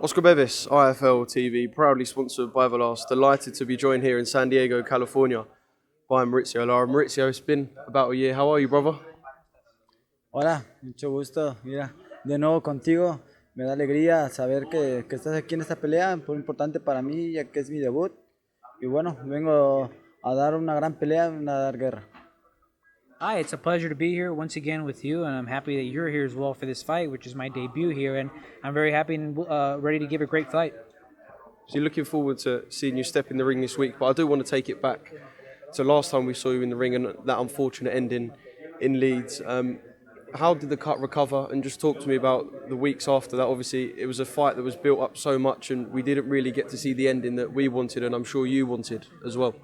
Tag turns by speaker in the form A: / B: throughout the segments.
A: Oscar Bevis, IFL TV, proudly sponsored by Everlast. Delighted to be joined here in San Diego, California by Mauricio Lara. Mauricio, it's been about a year. How are you, brother?
B: Hola, mucho gusto. Mira, de nuevo contigo. Me da alegría saber que estás aquí en esta pelea, muy importante para mí, ya que es mi debut. Y bueno, vengo a dar una gran pelea, a dar guerra.
C: Hi, it's a pleasure to be here once again with you, and I'm happy that you're here as well for this fight, which is my debut here, and I'm very happy and ready to give a great fight.
A: So you're looking forward to seeing you step in the ring this week, but I do want to take it back to last time we saw you in the ring and that unfortunate ending in Leeds. How did the cut recover? And just talk to me about the weeks after that. Obviously, it was a fight that was built up so much, and we didn't really get to see the ending that we wanted, and I'm sure you wanted as well.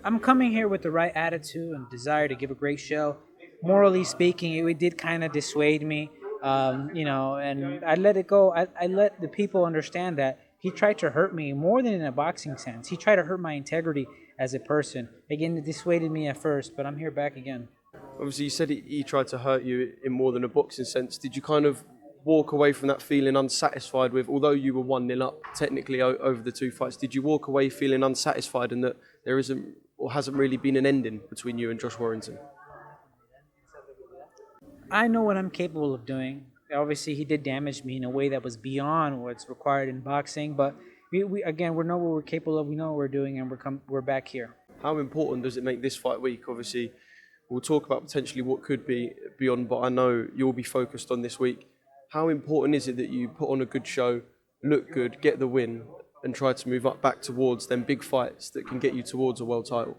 C: I'm coming here with the right attitude and desire to give a great show. Morally speaking, it did kind of dissuade me, and I let it go. I let the people understand that he tried to hurt me more than in a boxing sense. He tried to hurt my integrity as a person. Again, it dissuaded me at first, but I'm here back again.
A: Obviously, you said he tried to hurt you in more than a boxing sense. Did you kind of walk away from that feeling unsatisfied with, although you were 1-0 up technically over the two fights, did you walk away feeling unsatisfied and that there isn't or hasn't really been an ending between you and Josh Warrington?
C: I know what I'm capable of doing. Obviously, he did damage me in a way that was beyond what's required in boxing, but we know what we're capable of, we know what we're doing, and we're back here.
A: How important does it make this fight week? Obviously, we'll talk about potentially what could be beyond, but I know you'll be focused on this week. How important is it that you put on a good show, look good, get the win, and try to move up back towards them big fights that can get you towards a world title?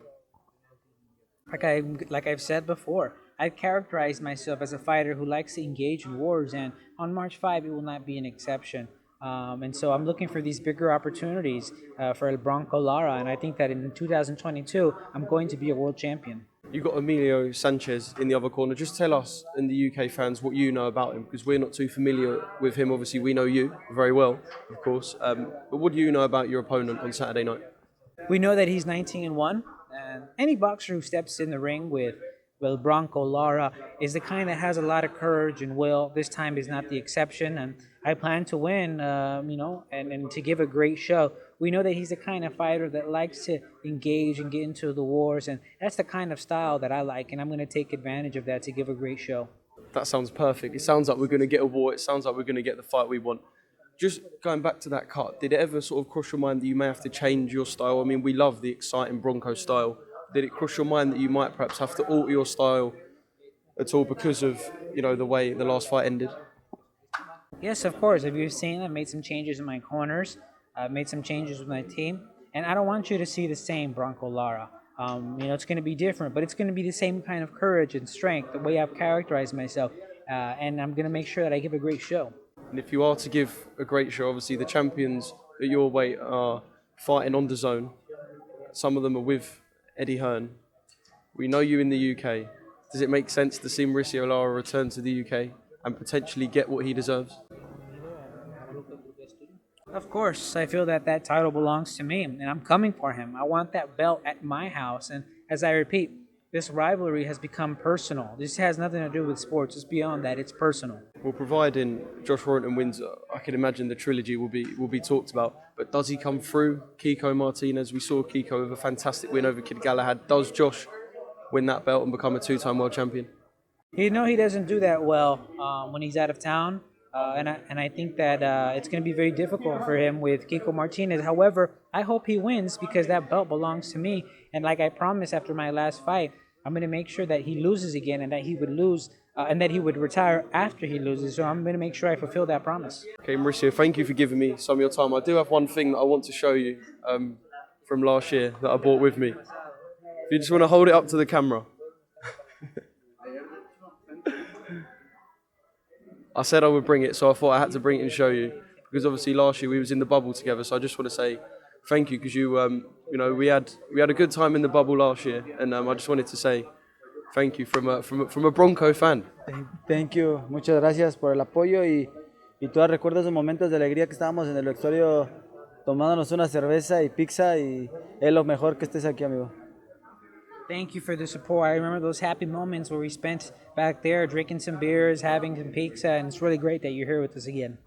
C: Like I've said before, I characterize myself as a fighter who likes to engage in wars, and on March 5, it will not be an exception. And so I'm looking for these bigger opportunities for El Bronco Lara, and I think that in 2022, I'm going to be a world champion.
A: You've got Emilio Sanchez in the other corner. Just tell us and the UK fans what you know about him, because we're not too familiar with him. Obviously, we know you very well, of course. But what do you know about your opponent on Saturday night?
C: We know that he's 19-1, and any boxer who steps in the ring with El Bronco Lara is the kind that has a lot of courage and will. This time is not the exception, and I plan to win, and to give a great show. We know that he's the kind of fighter that likes to engage and get into the wars, and that's the kind of style that I like, and I'm going to take advantage of that to give a great show.
A: That sounds perfect. It sounds like we're going to get a war. It sounds like we're going to get the fight we want. Just going back to that cut, did it ever sort of cross your mind that you may have to change your style? I mean, we love the exciting Bronco style. Did it cross your mind that you might perhaps have to alter your style at all because of, the way the last fight ended?
C: Yes, of course. If you've seen, I made some changes in my corners. I've made some changes with my team. And I don't want you to see the same Bronco Lara. It's going to be different, but it's going to be the same kind of courage and strength, the way I've characterized myself. And I'm going to make sure that I give a great show.
A: And if you are to give a great show, obviously the champions at your weight are fighting on the zone. Some of them are with Eddie Hearn. We know you in the UK. Does it make sense to see Mauricio Lara return to the UK and potentially get what he deserves?
C: Of course, I feel that title belongs to me, and I'm coming for him. I want that belt at my house, and as I repeat, this rivalry has become personal. This has nothing to do with sports. It's beyond that. It's personal.
A: Well, providing Josh Warrington wins, I can imagine the trilogy will be talked about. But does he come through Kiko Martinez? We saw Kiko with a fantastic win over Kid Galahad. Does Josh win that belt and become a two-time world champion?
C: He doesn't do that well when he's out of town. And I think that it's going to be very difficult for him with Kiko Martinez. However, I hope he wins because that belt belongs to me. And like I promised after my last fight, I'm going to make sure that he loses again and that he would lose and that he would retire after he loses. So I'm going to make sure I fulfill that promise.
A: Okay, Mauricio, thank you for giving me some of your time. I do have one thing that I want to show you from last year that I brought with me. If you just want to hold it up to the camera. I said I would bring it, so I thought I had to bring it and show you. Because obviously last year we was in the bubble together, so I just want to say thank you because we had a good time in the bubble last year, and I just wanted to say thank you from a Bronco fan.
B: Thank you, muchas gracias por el apoyo y todavía recuerdo esos momentos de alegría que estábamos en el vestuario tomándonos una cerveza y pizza y es lo mejor que estés aquí, amigo.
C: Thank you for the support. I remember those happy moments where we spent back there drinking some beers, having some pizza, and it's really great that you're here with us again.